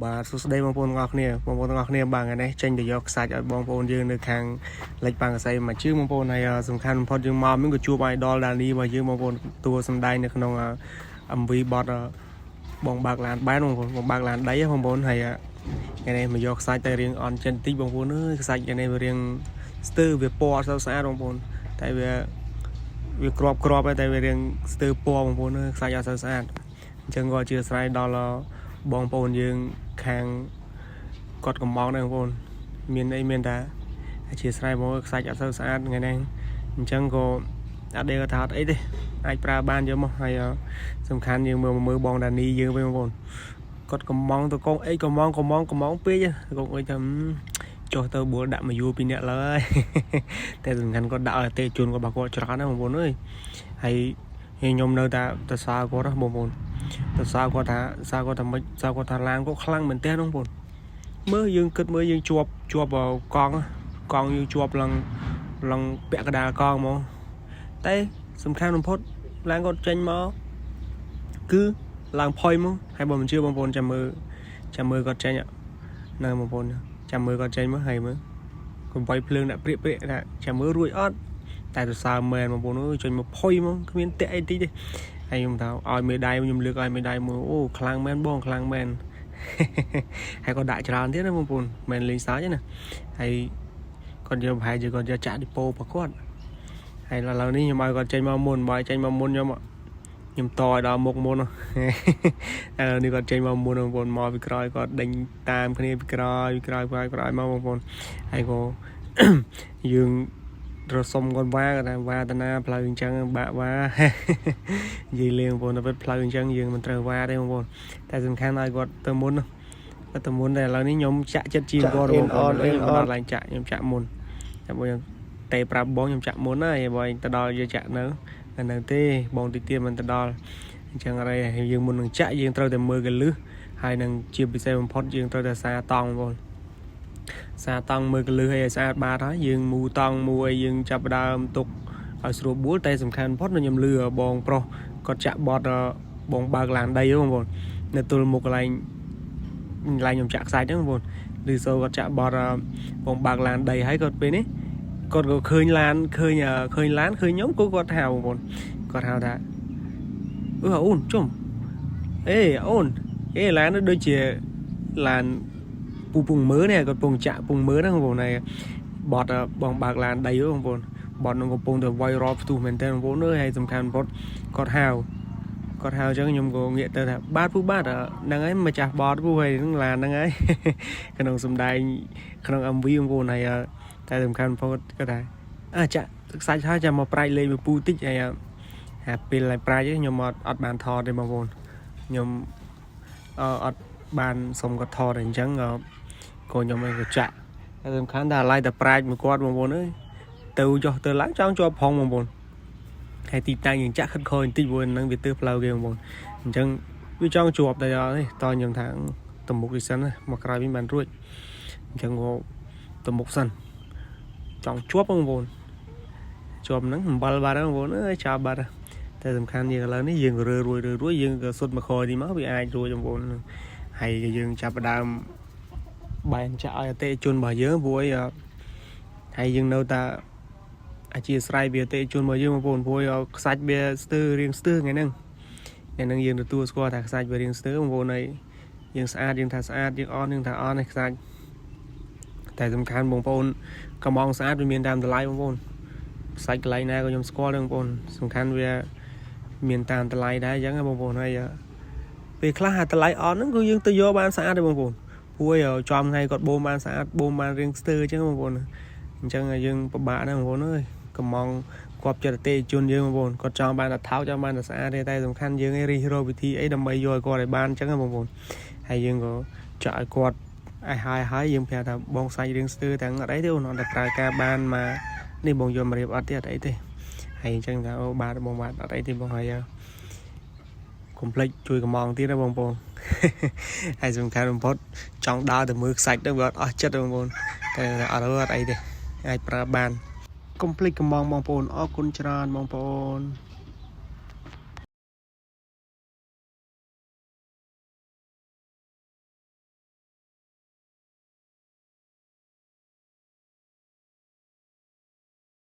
បាទសួស្តីបងប្អូនទាំងអស់គ្នាបាទថ្ងៃនេះចេញទៅយកខ្សាច់ឲ្យបងប្អូនយើងនៅខាងលិចបាំងកសៃមួយជើងបងប្អូនហើយសំខាន់បំផុតយើងមកមានក៏ជួប idol ដានីរបស់យើងបងប្អូនតួសម្ដែងនៅក្នុង MV បទបងបើកឡានបែនបងប្អូនបងបើកឡានដីបងប្អូនហើយថ្ងៃនេះមកយកខ្សាច់តែរៀងអន់ចិនតិចបងប្អូនអើយខ្សាច់ថ្ងៃនេះវារៀងស្ទើរវាពណ៌ស្អាតបងប្អូនតែវាក្របហើយតែវារៀងស្ទើរពណ៌បងប្អូនអើយខ្សាច់អត់ស្អាតអញ្ចឹងក៏អធិស្ឋានដល់បងប្អូនយើងខាងគាត់កំងដែរបងប្អូនមានតែអធិស្ឋានបងខ្សាច់អត់សូវស្អាតថ្ងៃនេះអញ្ចឹងក៏អត់ដេកថាអត់អីទេអាចប្រើបានយកមកហើយសំខាន់យើងមើលបងដានីយើងវិញបងប្អូនគាត់កំងទៅកងអីកំងពេកកងអីថាចុះទៅបួលដាក់មកយូរពីអ្នកឡើយតែសំខាន់គាត់ដាក់ឲ្យអតិជនគាត់របស់គាត់ច្រើនណាស់បងប្អូនអើយហើយខ្ញុំនៅតែសើគាត់បងប្អូនទៅសើគាត់ថាមិនសើគាត់ថាឡានគាត់ខ្លាំងមែនទែនបងប្អូនមើលយើងគិតមើលយើងជាប់កង់យើងជាប់ឡើងពាក់កណ្ដាលកង់ហ្មងតែសំខាន់បំផុតឡានគាត់ចេញមកគឺឡើងផុយមកហើយបើមិនជឿបងប្អូនចាំមើលគាត់ចេញនៅបងប្អូនចាំមើលគាត់ចេញមកហើយមើលកំបីភ្លើងដាក់ព្រាកថាចាំមើលរួចអត់តែទៅសើមែនបងប្អូនអើយចេញមកផុយមកគ្មានតាក់អីតិចទេហើយខ្ញុំថាឲ្យមេដៃខ្ញុំលើកឲ្យមេដៃមើលអូខ្លាំងមែនបងខ្លាំងមែនហើយគាត់ដាក់ច្រើនទៀតណាបងប្អូនមិនលេងសើចទេណាហើយគាត់យកប្រហែលជាគាត់យកចាក់ឌីប៉ូរបស់គាត់ហើយឥឡូវនេះខ្ញុំឲ្យគាត់ចេញមកមុនបើចេញមកមុនខ្ញុំតឲ្យដល់មុខមុនឥឡូវនេះគាត់ចេញមកមុនបងប្អូនមកពីក្រោយគាត់ដេញតាមគ្នាពីក្រោយមកបងប្អូនហើយក៏យើងរសុំគាត់វ៉ាតាណាផ្លូវអញ្ចឹងបាក់វ៉ានិយាយលេងបងប្អូនទៅផ្លូវអញ្ចឹងយើងមិនត្រូវវ៉ាទេបងប្អូនតែសំខាន់ឲ្យគាត់ទៅមុនតែឥឡូវនេះខ្ញុំចាក់ចិត្តជាងគាត់បងប្អូនខ្ញុំអត់ឡើងចាក់ខ្ញុំចាក់មុនតែបើតែប្រាប់បងខ្ញុំចាក់មុនហើយបើទៅដល់យើងចាក់នៅទេបងទីទៀតមិនទៅដល់អញ្ចឹងអីយើងមុននឹងចាក់យើងត្រូវតែមើលកលឹះហើយនឹងជាពិសេសបំផុតយើងត្រូវតែសារតង់បងប្អូនសារតង់មើលកលឹះឲ្យស្អាតបាតហើយយើងមូតង់មូឲ្យយើងចាប់ដើមទុកឲ្យស្រួលបួលតែសំខាន់បំផុតខ្ញុំលឺបងប្រុសគាត់ចាក់បត់បងបើកឡានដីបងប្អូននៅទល់មុខកន្លែងខ្ញុំចាក់ខ្សាច់ហ្នឹងបងប្អូនឮសូរគាត់ចាក់បត់បងបើកឡានដីហើយគាត់ពេលនេះគាត់ក៏ឃើញឡានឃើញខ្ញុំគាត់ហៅបងប្អូនគាត់ហៅថាអូនជុំអូនឡាននោះដូចជាឡានពងមើនេះគាត់ពងចាក់ពងមើហ្នឹងបងប្អូនហើយបត់បងបើកឡានដីបងប្អូនបត់នឹងកំពុងតែវាយរ៉បផ្ទុះមែនតើបងប្អូនអើយហើយសំខាន់បំផុតគាត់ហៅអញ្ចឹងខ្ញុំក៏ងាកទៅថាបាទហ្នឹងហើយម្ចាស់បត់ពូហើយហ្នឹងឡានហ្នឹងហើយក្នុងសំដែងក្នុង MV បងប្អូនហើយតែសំខាន់បំផុតគាត់ថាចាក់ទឹកសាច់ហើយចាំមកប្រាច់លេងមួយពូតិចហើយពេលឡើងប្រាច់ខ្ញុំអត់បានថតទេបងប្អូនខ្ញុំអត់បានសុំគាត់ថតអញ្ចឹងក៏ខ្ញុំឯងក៏ចាក់តែសំខាន់ថាឡាយតែប្រាច់មួយគាត់បងប្អូនអើយទៅចុះទៅឡើងចង់ជាប់ផងបងប្អូនហើយទីតាំងយើងចាក់ខិតខូចបន្តិចព្រោះហ្នឹងវាទើសផ្លូវគេបងប្អូនអញ្ចឹងវាចង់ជាប់តែអត់ទេតខ្ញុំថាទៅមុខនេះសិនមកក្រោយវិញបានរួចអញ្ចឹងក៏ទៅមុខសិនចង់ជាប់បងប្អូនជាប់ហ្នឹងអំបិលបាត់ហ្នឹងបងប្អូនអើយចាប់បាត់តែសំខាន់យើងឥឡូវនេះយើងក៏រួយយើងក៏សុទ្ធមកខយនេះមកវាអាចរួចបងប្អូនហើយយើងចាប់ផ្ដើមបែងចាក់ឲ្យអតិជនរបស់យើងព្រោះហើយយើងនៅតែអធិស្ឋានវាអតិជនរបស់យើងបងប្អូនព្រោះខ្សាច់វាស្ទើររៀងស្ទើរថ្ងៃហ្នឹងយើងទទួលស្គាល់ថាខ្សាច់វារៀងស្ទើរបងប្អូនហើយយើងស្អាតយើងថាស្អាតយើងអន់យើងថាអន់ឯខ្សាច់តែសំខាន់បងប្អូនកំងស្អាតវាមានតាមតម្លៃបងប្អូនខ្សាច់កន្លែងណាក៏ខ្ញុំស្គាល់ដែរបងប្អូនសំខាន់វាមានតាមតម្លៃដែរអញ្ចឹងបងប្អូនហើយពេលខ្លះតម្លៃអន់ហ្នឹងគឺយើងទៅយកបានស្អាតទេបងប្អូនព្រោះចំថ្ងៃគាត់បូមបានស្អាតបូមបានរៀងស្ទើរអញ្ចឹងបងប្អូនអញ្ចឹងយើងពិបាកណាស់បងប្អូនអើយកំងគាត់ចិត្តអតិជនយើងបងប្អូនគាត់ចង់បានតែថោកចង់បានតែស្អាតទេតែសំខាន់យើងឯងរិះរកវិធីអីដើម្បីយកឲ្យគាត់ឲ្យបានអញ្ចឹងបងប្អូនហើយយើងក៏ចាក់ឲ្យគាត់ហើយយើងប្រាប់ថាបងសាច់រៀងស្ទើរទាំងអត់អីទេអូនអត់តែប្រើការបានមកនេះបងយកមករៀបអត់ទេអត់អីទេហើយអញ្ចឹងថាអូបាទបងបាទអត់អីទេបងហើយកុំភ្លេចជួយកំងទៀតណាបងប្អូនហើយសំខាន់បំផុតចង់ដើរទៅមើលខ្សាច់ទៅវាអត់ចិត្តបងប្អូនតែអត់អីទេអាចប្រើបានកុំភ្លេចកំងបងប្អូនអរគុណច្រើនបងប្អូន